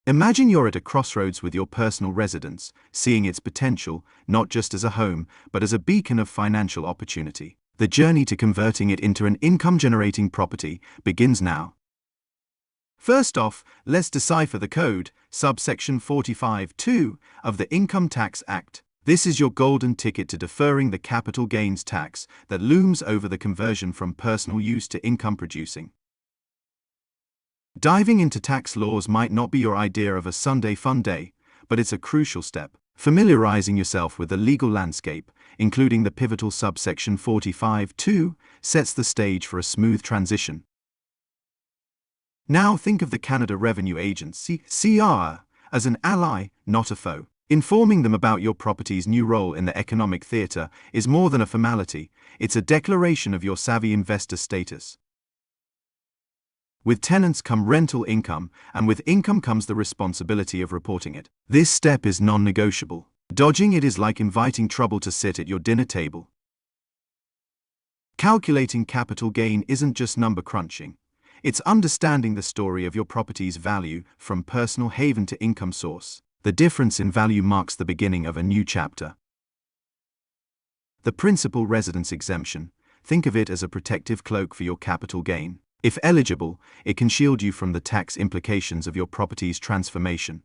Imagine you're at a crossroads with your personal residence, seeing its potential, not just as a home, but as a beacon of financial opportunity. The journey to converting it into an income-generating property begins now. First off, let's decipher the code, Subsection 45(2) of the Income Tax Act. This is your golden ticket to deferring the capital gains tax that looms over the conversion from personal use to income producing. Diving into tax laws might not be your idea of a Sunday fun day, but it's a crucial step. Familiarizing yourself with the legal landscape, including the pivotal Subsection 45(2), sets the stage for a smooth transition. Now think of the Canada Revenue Agency (CR) as an ally, not a foe. Informing them about your property's new role in the economic theater is more than a formality, it's a declaration of your savvy investor status. With tenants come rental income, and with income comes the responsibility of reporting it. This step is non-negotiable. Dodging it is like inviting trouble to sit at your dinner table. Calculating capital gain isn't just number crunching. It's understanding the story of your property's value from personal haven to income source. The difference in value marks the beginning of a new chapter. The principal residence exemption. Think of it as a protective cloak for your capital gain. If eligible, it can shield you from the tax implications of your property's transformation.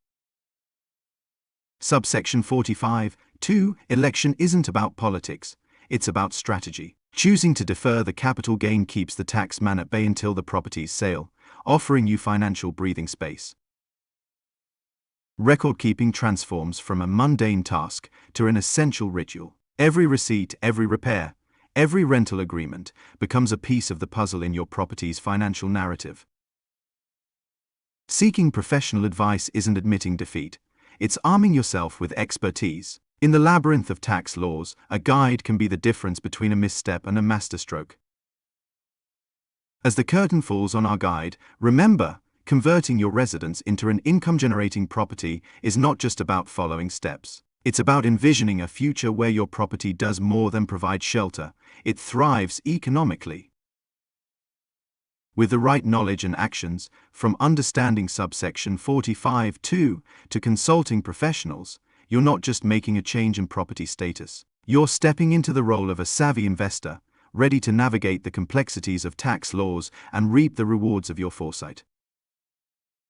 Subsection 45(2) election isn't about politics, it's about strategy. Choosing to defer the capital gain keeps the tax man at bay until the property's sale, offering you financial breathing space. Record-keeping transforms from a mundane task to an essential ritual. Every receipt, every repair, every rental agreement becomes a piece of the puzzle in your property's financial narrative. Seeking professional advice isn't admitting defeat, it's arming yourself with expertise. In the labyrinth of tax laws, a guide can be the difference between a misstep and a masterstroke. As the curtain falls on our guide, remember, converting your residence into an income-generating property is not just about following steps. It's about envisioning a future where your property does more than provide shelter, it thrives economically. With the right knowledge and actions, from understanding Subsection 45(2) to consulting professionals, you're not just making a change in property status. You're stepping into the role of a savvy investor, ready to navigate the complexities of tax laws and reap the rewards of your foresight.